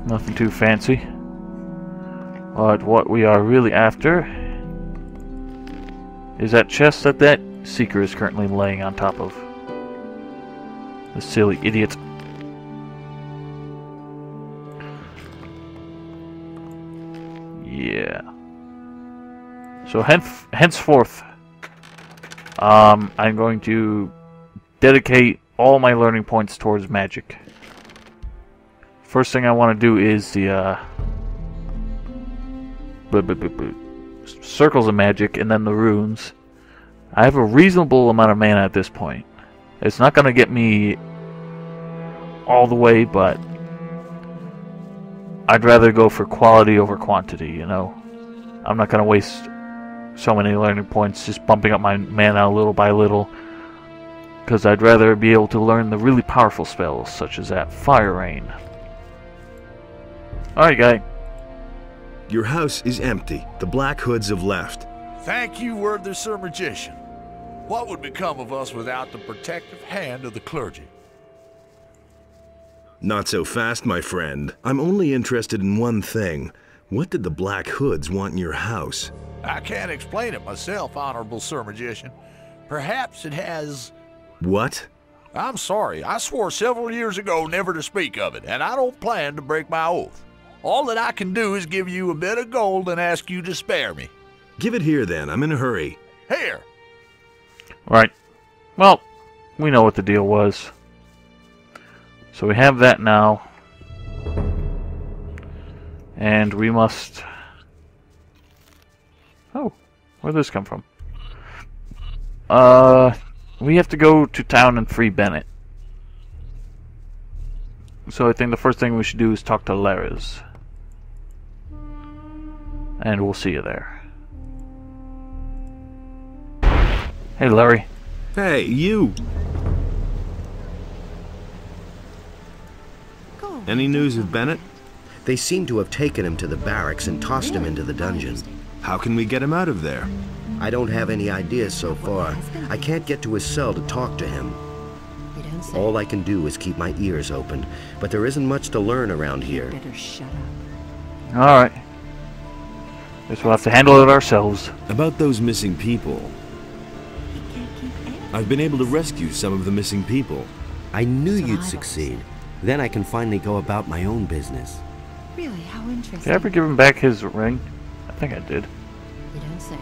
Nothing too fancy. But what we are really after is that chest that seeker is currently laying on top of. The silly idiot. Yeah. So henceforth, I'm going to dedicate all my learning points towards magic. First thing I want to do is the circles of magic, and then the runes. I have a reasonable amount of mana at this point. It's not going to get me all the way, but I'd rather go for quality over quantity, you know. I'm not going to waste so many learning points just bumping up my mana little by little, because I'd rather be able to learn the really powerful spells, such as that Fire Rain. Alright, guy. Your house is empty. The Black Hoods have left. Thank you, worthy Sir Magician. What would become of us without the protective hand of the clergy? Not so fast, my friend. I'm only interested in one thing. What did the Black Hoods want in your house? I can't explain it myself, Honorable Sir Magician. Perhaps it has... What? I'm sorry. I swore several years ago never to speak of it, and I don't plan to break my oath. All that I can do is give you a bit of gold and ask you to spare me. Give it here, then. I'm in a hurry. Here! Right. Well, we know what the deal was. So we have that now. And we must... Oh, where'd this come from? We have to go to town and free Bennett. So I think the first thing we should do is talk to Lares. And we'll see you there. Hey, Larry. Hey, you! Any news of Bennett? They seem to have taken him to the barracks and tossed him into the dungeon. How can we get him out of there? I don't have any ideas so far. I can't get to his cell to talk to him. All I can do is keep my ears open, but there isn't much to learn around here. Better shut up. Alright. Guess we'll have to handle it ourselves. About those missing people. I've been able to rescue some of the missing people. I knew you'd succeed. Then I can finally go about my own business. Really, how interesting. Did I ever give him back his ring? I think I did. You don't say.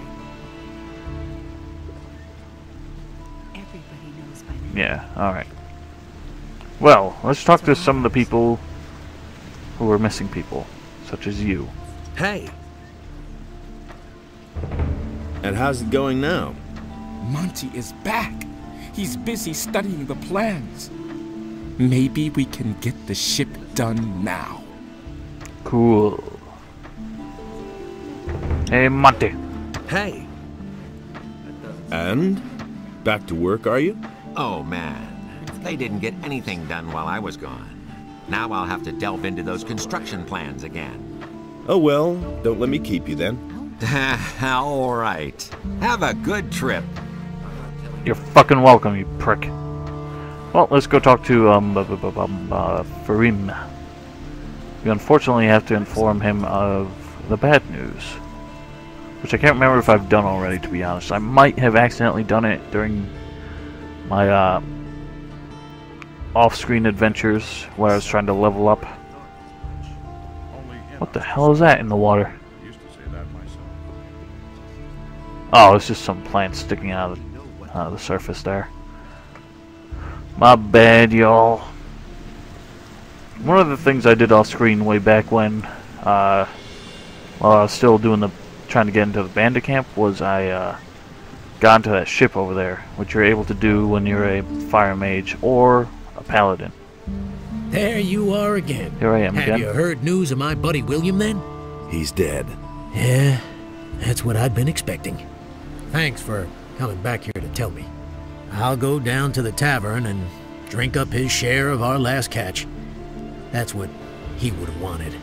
Everybody knows by now. Yeah, alright. Well, let's talk to some of the people who are missing people, such as you. Hey! And how's it going now? Monty is back. He's busy studying the plans. Maybe we can get the ship done now. Cool. Hey, Monty. Hey! And? Back to work, are you? Oh, man. They didn't get anything done while I was gone. Now I'll have to delve into those construction plans again. Oh well, don't let me keep you then. All right. Have a good trip. You're fucking welcome, you prick. Well, let's go talk to, Farim. We unfortunately have to inform him of the bad news. Which I can't remember if I've done already, to be honest. I might have accidentally done it during my, off-screen adventures where I was trying to level up. What the hell is that in the water? Oh, it's just some plants sticking out of the surface there. My bad, y'all. One of the things I did off-screen way back when, while I was still doing trying to get into the bandit camp, was I got into that ship over there, which you're able to do when you're a fire mage or a paladin. There you are again. Here I am again. Have you heard news of my buddy William then? He's dead. Yeah, that's what I'd been expecting. Thanks for coming back here to tell me. I'll go down to the tavern and drink up his share of our last catch. That's what he would have wanted.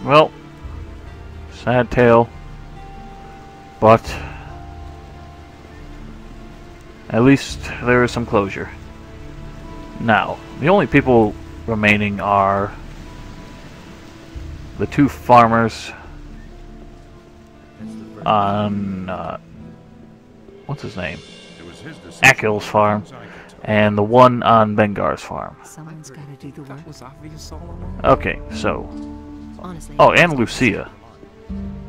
Well, sad tale, but at least there is some closure. Now, the only people remaining are the two farmers on what's his name? Akil's farm, and the one on Bengar's farm. Someone's got to do the work. Okay, so Honestly, oh, and Lucia.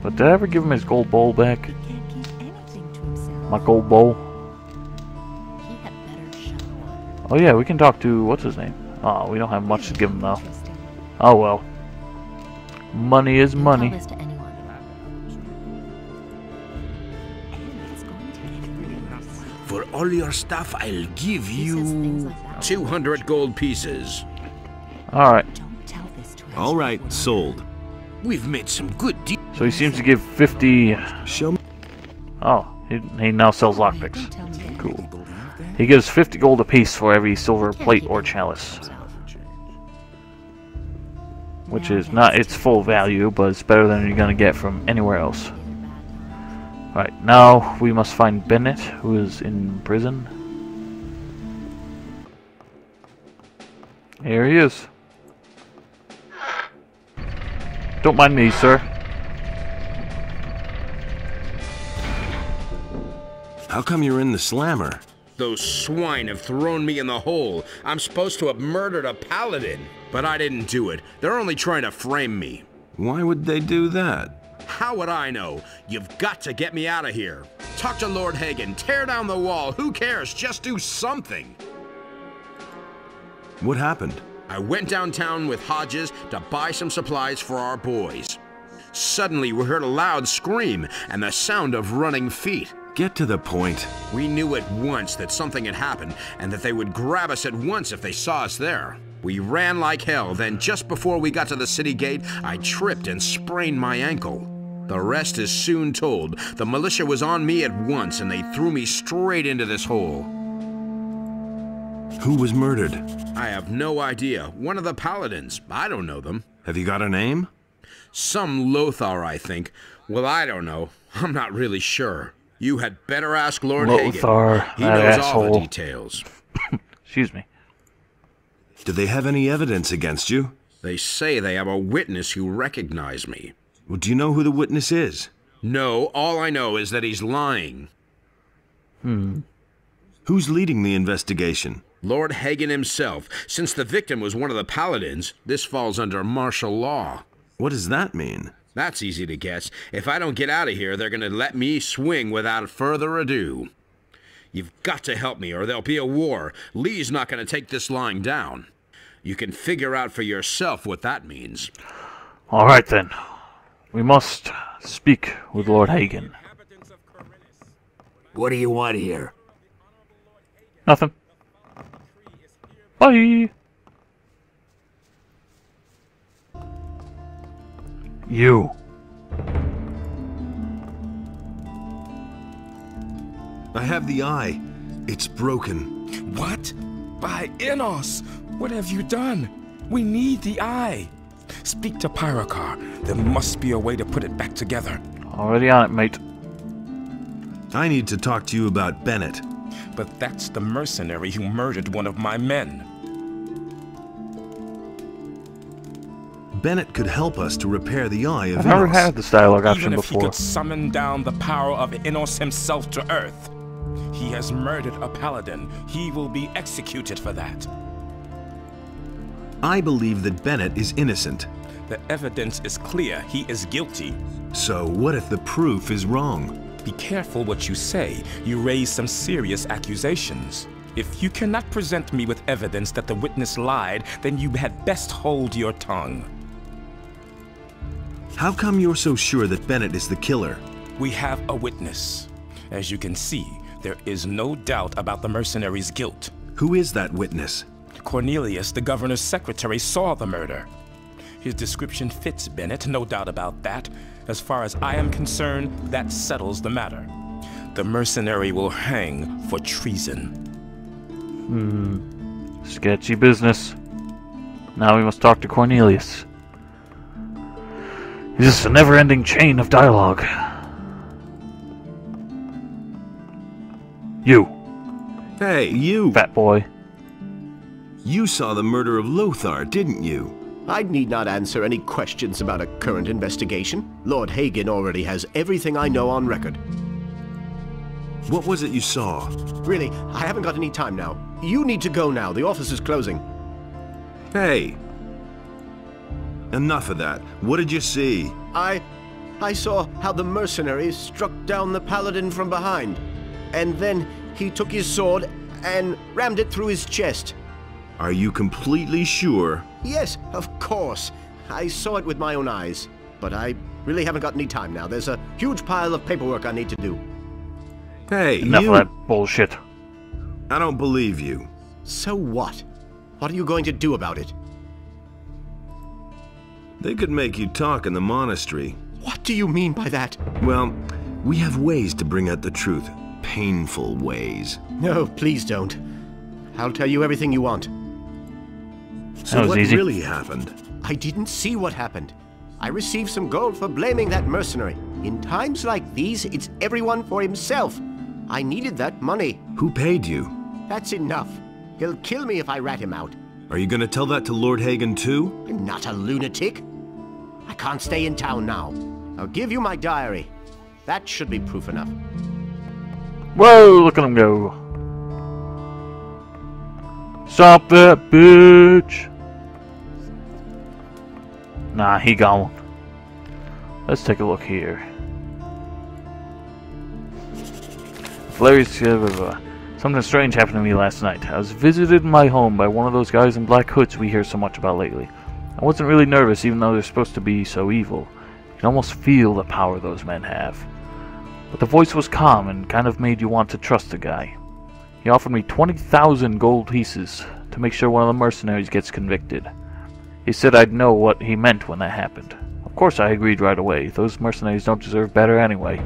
But did I ever give him his gold bowl back? he can't keep anything to himself. My gold bowl. He had better show one. Oh yeah, we can talk to what's his name. Oh, we don't have much to give him though. Interesting. Oh well. Money is money. Tell this to anyone. And it's going to get worse. For all your stuff, I'll give He says things you like that. 200 gold pieces. Alright, Don't tell this to All right, sold. We've made some good deals. so he seems to give 50... Show me. Oh, he now sells Don't lockpicks. tell me that. Cool. He gives 50 gold apiece for every silver Can't plate keep or anything to chalice. himself. Which Now is he not has its to full do value, but it's better than you're gonna get from anywhere else. either bad. Right, now we must find Bennett, who is in prison. Here he is. Don't mind me, sir. How come you're in the slammer? Those swine have thrown me in the hole. I'm supposed to have murdered a paladin, but I didn't do it. They're only trying to frame me. Why would they do that? How would I know? You've got to get me out of here. Talk to Lord Hagen, tear down the wall. Who cares? Just do something. What happened? I went downtown with Hodges to buy some supplies for our boys. Suddenly, we heard a loud scream and the sound of running feet. Get to the point. We knew at once that something had happened and that they would grab us at once if they saw us there. We ran like hell, then just before we got to the city gate, I tripped and sprained my ankle. The rest is soon told. The militia was on me at once and they threw me straight into this hole. Who was murdered? I have no idea. One of the paladins. I don't know them. Have you got a name? Some Lothar, I think. Well, I don't know. I'm not really sure. You had better ask Lord Lothar, Hagen. He that knows all the asshole. details. Excuse me. Do they have any evidence against you? They say they have a witness who recognized me. Well, do you know who the witness is? No, all I know is that he's lying. Who's leading the investigation? Lord Hagen himself. Since the victim was one of the paladins, this falls under martial law. What does that mean? That's easy to guess. If I don't get out of here, they're going to let me swing without further ado. You've got to help me or there'll be a war. Lee's not going to take this lying down. You can figure out for yourself what that means. Alright then. We must speak with Lord Hagen. What do you want here? Nothing. Bye! You. I have the eye. It's broken. What? By Enos! What have you done? We need the eye. Speak to Pyrokar. There must be a way to put it back together. Already on it, mate. I need to talk to you about Bennett. But that's the mercenary who murdered one of my men. Bennett could help us to repair the eye of I've never Enos. had this dialogue option Even if he before. could summon down the power of Enos himself to Earth, he has murdered a paladin. He will be executed for that. I believe that Bennett is innocent. The evidence is clear. He is guilty. So what if the proof is wrong? Be careful what you say. You raise some serious accusations. If you cannot present me with evidence that the witness lied, then you had best hold your tongue. How come you're so sure that Bennett is the killer? We have a witness. As you can see, there is no doubt about the mercenary's guilt. Who is that witness? Cornelius, the governor's secretary, saw the murder. His description fits Bennett, no doubt about that. As far as I am concerned, that settles the matter. The mercenary will hang for treason. Sketchy business. Now we must talk to Cornelius. This is a never-ending chain of dialogue. You, Hey, you! fat boy. You saw the murder of Lothar, didn't you? I need not answer any questions about a current investigation. Lord Hagen already has everything I know on record. What was it you saw? Really, I haven't got any time now. You need to go now. The office is closing. Hey! Enough of that. What did you see? I saw how the mercenaries struck down the paladin from behind. And then he took his sword and rammed it through his chest. Are you completely sure? Yes, of course. I saw it with my own eyes. But I really haven't got any time now. There's a huge pile of paperwork I need to do. Hey, Enough of that bullshit. I don't believe you. So what? What are you going to do about it? They could make you talk in the monastery. What do you mean by that? Well, we have ways to bring out the truth. Painful ways. No, please don't. I'll tell you everything you want. So what easy. really happened? I didn't see what happened. I received some gold for blaming that mercenary. In times like these, it's everyone for himself. I needed that money. Who paid you? That's enough. He'll kill me if I rat him out. Are you gonna tell that to Lord Hagen too? I'm not a lunatic. I can't stay in town now. I'll give you my diary. That should be proof enough. Whoa, look at him go. Stop that bitch. Nah, he gone. Let's take a look here. Larry's something strange happened to me last night. I was visited in my home by one of those guys in black hoods we hear so much about lately. I wasn't really nervous, even though they're supposed to be so evil. You can almost feel the power those men have. But the voice was calm and kind of made you want to trust the guy. He offered me 20,000 gold pieces to make sure one of the mercenaries gets convicted. He said I'd know what he meant when that happened. Of course I agreed right away. Those mercenaries don't deserve better anyway.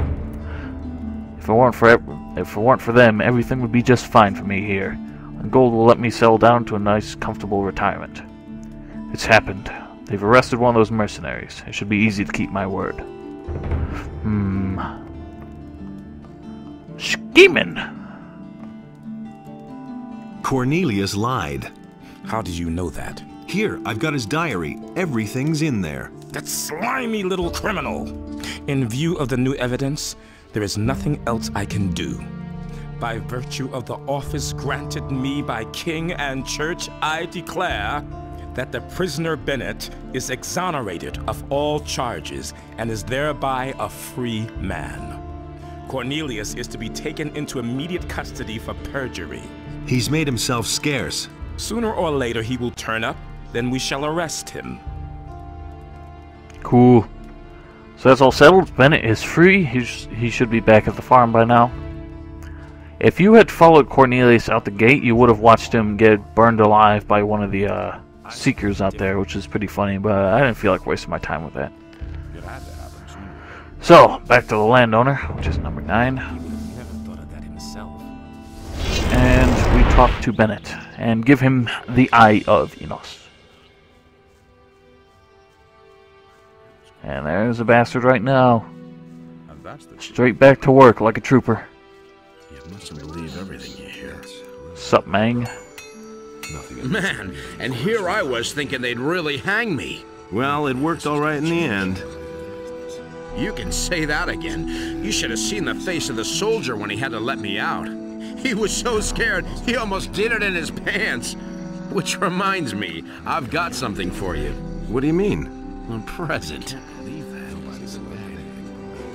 If it weren't for them, everything would be just fine for me here. And gold will let me settle down to a nice, comfortable retirement. It's happened. They've arrested one of those mercenaries. It should be easy to keep my word. Scheming! Cornelius lied. How did you know that? Here, I've got his diary. Everything's in there. That slimy little criminal! In view of the new evidence, there is nothing else I can do. By virtue of the office granted me by king and church, I declare that the prisoner Bennett is exonerated of all charges and is thereby a free man. Cornelius is to be taken into immediate custody for perjury. He's made himself scarce. Sooner or later he will turn up, then we shall arrest him. Cool. So that's all settled. Bennett is free. He should be back at the farm by now. If you had followed Cornelius out the gate, you would have watched him get burned alive by one of the seekers out there, which is pretty funny, but I didn't feel like wasting my time with that. So, back to the landowner, which is number 9. And we talk to Bennett and give him the Eye of Enos. And there's a bastard right now. Straight back to work like a trooper. You mustn't believe everything you hear. Sup, Mang? Man, and here I was thinking they'd really hang me. Well, it worked all right in the end. You can say that again. You should have seen the face of the soldier when he had to let me out. He was so scared, he almost did it in his pants. Which reminds me, I've got something for you. What do you mean? A present.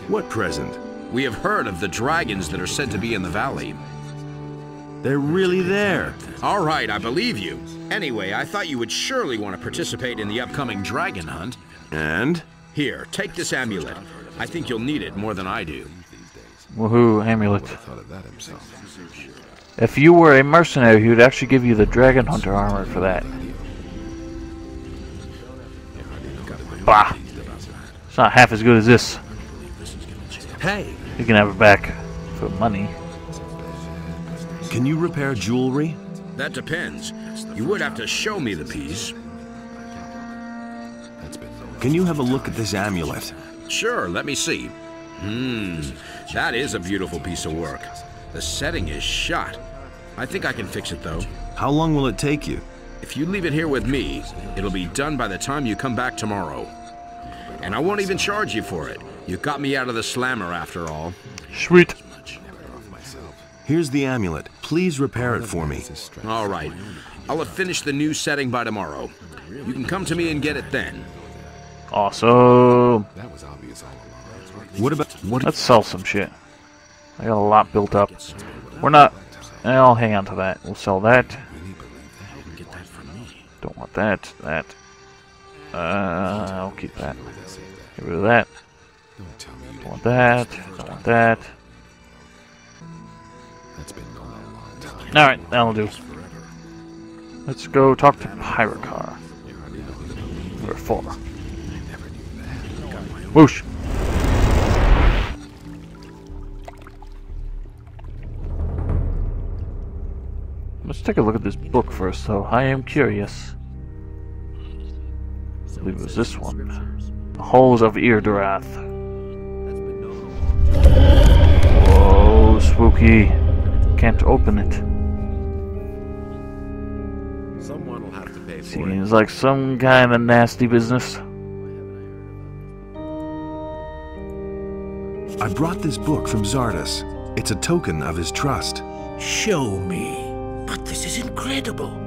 What present? We have heard of the dragons that are said to be in the valley. They're really there. All right, I believe you. Anyway, I thought you would surely want to participate in the upcoming dragon hunt. And? Here, take this amulet. I think you'll need it more than I do. Woohoo, amulet. If you were a mercenary, he would actually give you the dragon hunter armor for that. Bah! It's not half as good as this. Hey! You can have it back for money. Can you repair jewelry? That depends. You would have to show me the piece. Can you have a look at this amulet? Sure, let me see. That is a beautiful piece of work. The setting is shot. I think I can fix it, though. How long will it take you? If you leave it here with me, it'll be done by the time you come back tomorrow. And I won't even charge you for it. You got me out of the slammer after all. Sweet. Here's the amulet. Please repair it for me. All right. I'll have finished the new setting by tomorrow. You can come to me and get it then. Awesome. What about what? Let's sell some shit. I got a lot built up. We're not. I'll hang on to that. We'll sell that. Don't want that. That. I'll keep that. Get rid of that. Don't want that. Don't want that. Alright, that'll do. Let's go talk to Pyrocar. Number 4. Whoosh! Let's take a look at this book first, though. I am curious. I believe it was this one. The Halls of Eardorath. Whoa, spooky. Can't open it. Someone will have to pay for it. Seems like some kind of nasty business. I brought this book from Zardas. It's a token of his trust. Show me. But this is incredible.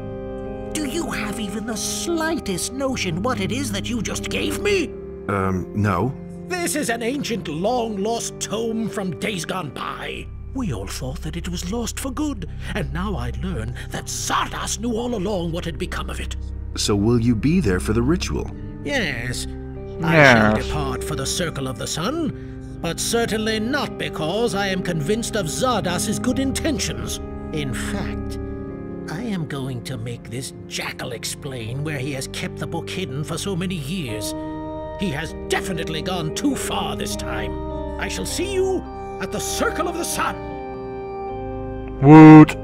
Do you have even the slightest notion what it is that you just gave me? No. This is an ancient, long-lost tome from days gone by. We all thought that it was lost for good, and now I learn that Zardas knew all along what had become of it. So will you be there for the ritual? Yes. I shall depart for the Circle of the Sun, but certainly not because I am convinced of Zardas's good intentions. In fact, I am going to make this jackal explain where he has kept the book hidden for so many years. He has definitely gone too far this time. I shall see you at the Circle of the Sun. Woot!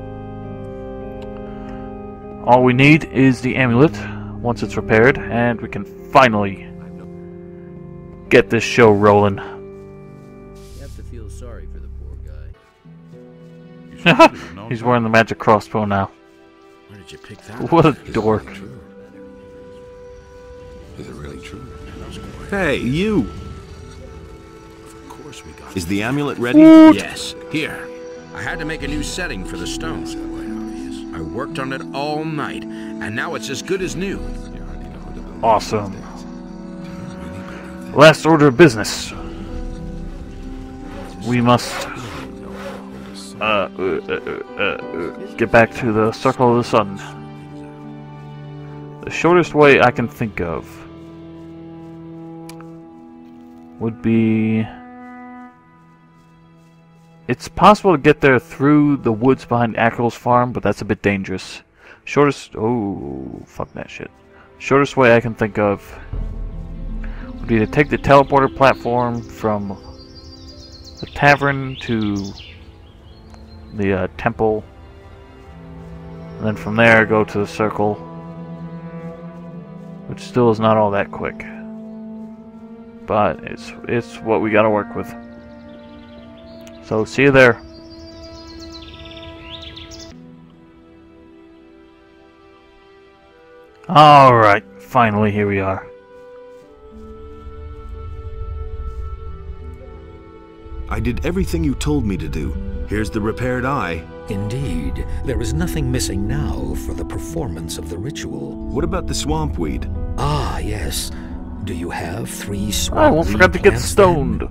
All we need is the amulet once it's repaired, and we can finally get this show rolling. You have to feel sorry for the poor guy. He's wearing the magic crossbow now. Where did you pick that? What a dork. Is it really true? Hey, you! Of course we got Is the amulet ready? Yes. Here. I had to make a new setting for the stone. I worked on it all night, and now it's as good as new. Awesome. Last order of business. We must get back to the Circle of the Sun. The shortest way I can think of would be... It's possible to get there through the woods behind Ackerl's farm, but that's a bit dangerous. Shortest... Oh, fuck that shit. Shortest way I can think of would be to take the teleporter platform from the tavern to the temple, and then from there go to the circle, which still is not all that quick, but it's what we gotta work with. So see you there. Alright, finally here we are. I did everything you told me to do. Here's the repaired eye. Indeed, there is nothing missing now for the performance of the ritual. What about the swamp weed? Ah, yes. Do you have 3 swamp I almost forgot to get stoned.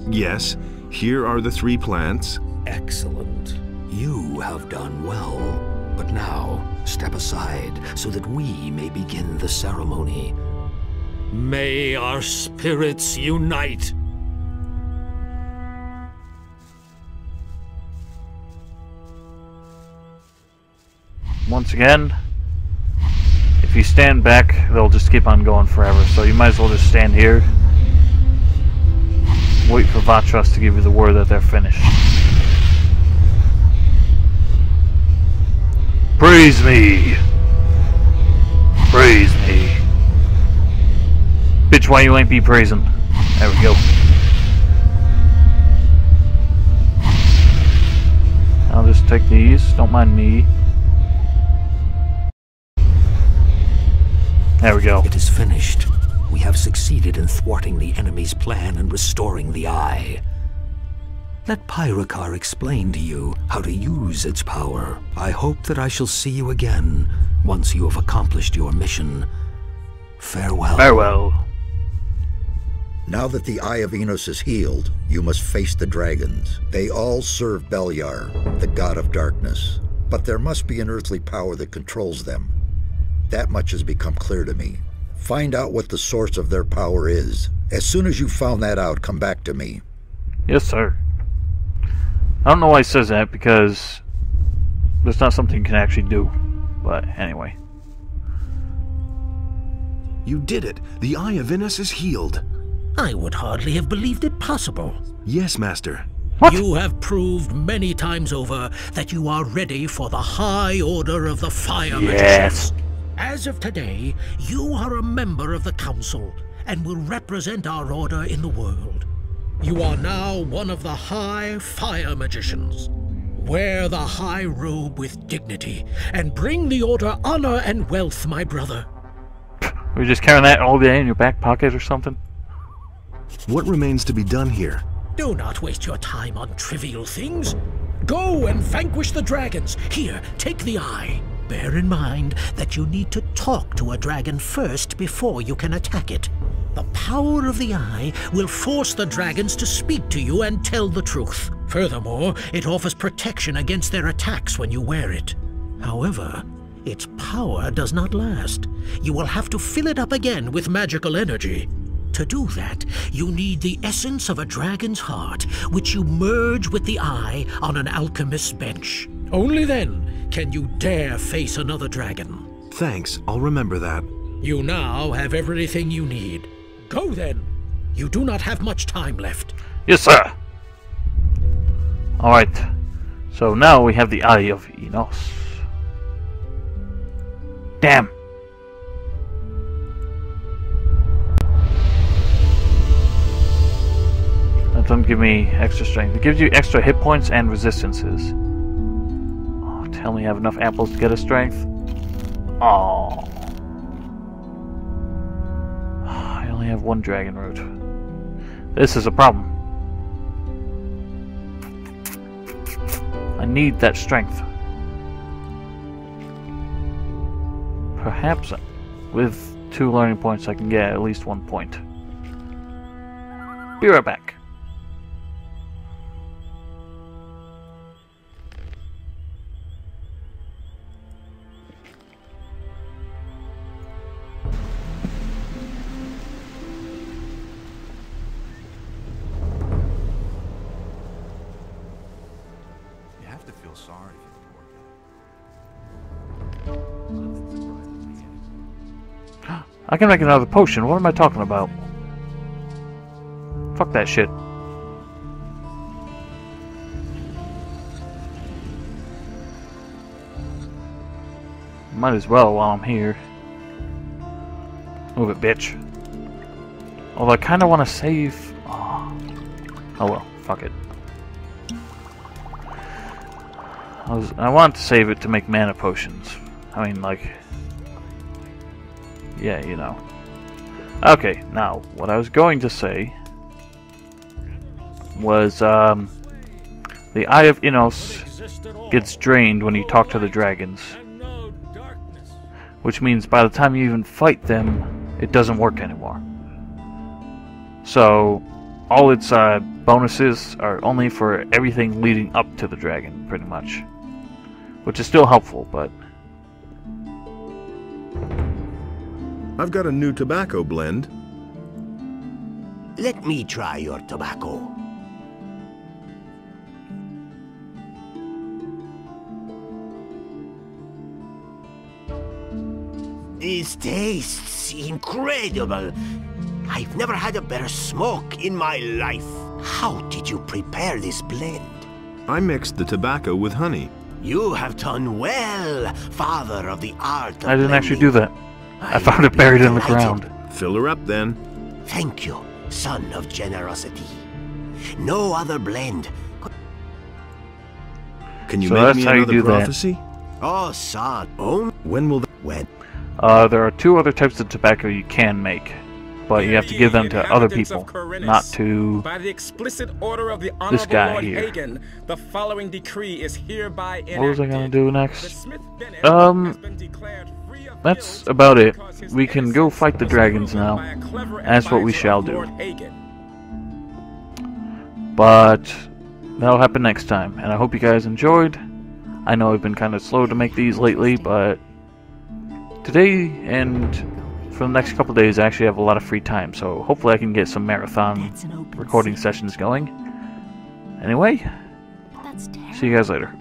Yes. Here are the 3 plants. Excellent. You have done well. But now, step aside so that we may begin the ceremony. May our spirits unite! Once again, if you stand back, they'll just keep on going forever, so you might as well just stand here. Wait for Vatras to give you the word that they're finished. Praise me! Praise me! Bitch, why you ain't be praising? There we go. I'll just take these, don't mind me. There we go. It is finished. We have succeeded in thwarting the enemy's plan and restoring the eye. Let Pyrrhikar explain to you how to use its power. I hope that I shall see you again once you have accomplished your mission. Farewell. Farewell. Now that the Eye of Enos is healed, you must face the dragons. They all serve Beliar, the god of darkness. But there must be an earthly power that controls them. That much has become clear to me. Find out what the source of their power is. As soon as you've found that out, come back to me. Yes, sir. I don't know why he says that, because there's not something you can actually do. But anyway. You did it. The Eye of Enos is healed. I would hardly have believed it possible. Yes, Master. What? You have proved many times over that you are ready for the High Order of the Fire Yes. Magicians. As of today, you are a member of the Council and will represent our order in the world. You are now one of the High Fire Magicians. Wear the high robe with dignity and bring the Order honor and wealth, my brother. Were you just carrying that all day in your back pocket or something? What remains to be done here? Do not waste your time on trivial things. Go and vanquish the dragons. Here, take the eye. Bear in mind that you need to talk to a dragon first before you can attack it. The power of the eye will force the dragons to speak to you and tell the truth. Furthermore, it offers protection against their attacks when you wear it. However, its power does not last. You will have to fill it up again with magical energy. To do that, you need the essence of a dragon's heart, which you merge with the eye on an alchemist's bench. Only then can you dare face another dragon. Thanks, I'll remember that. You now have everything you need. Go then. You do not have much time left. Yes, sir. Alright. So now we have the Eye of Enos. Damn. That doesn't give me extra strength. It gives you extra hit points and resistances. Oh, tell me I have enough apples to get a strength. Oh. I only have one dragon root. This is a problem. I need that strength. Perhaps with 2 learning points I can get at least 1 point. Be right back. Sorry for the poor guy. I can make another potion. What am I talking about? Fuck that shit. Might as well while I'm here. Move it, bitch. Although I kind of want to save... Oh well, fuck it. I want to save it to make mana potions. I mean, like... Yeah, you know. Okay, now, what I was going to say... was, the Eye of Enos gets drained when you talk to the dragons. Which means by the time you even fight them, it doesn't work anymore. So, all its bonuses are only for everything leading up to the dragon, pretty much. Which is still helpful, but... I've got a new tobacco blend. Let me try your tobacco. This tastes incredible. I've never had a better smoke in my life. How did you prepare this blend? I mixed the tobacco with honey. You have done well, father of the art of I didn't actually blending. do that. I found it buried in the ground. Fill her up then. Thank you, son of generosity. No other blend. Can you So make that's me how you another do that. prophecy? Oh, son. Oh, When will that... when? There are 2 other types of tobacco you can make, but you have to give them to other people, not to by the explicit order of the this Honorable guy Lord here. Hagen, the following decree is hereby enacted. What was I gonna do next? That's about it. We can go fight the dragons now. That's what we shall do. But that'll happen next time, and I hope you guys enjoyed. I know I've been kind of slow to make these lately, but today and for the next couple days I actually have a lot of free time, so hopefully I can get some marathon recording sessions going. Anyway, see you guys later.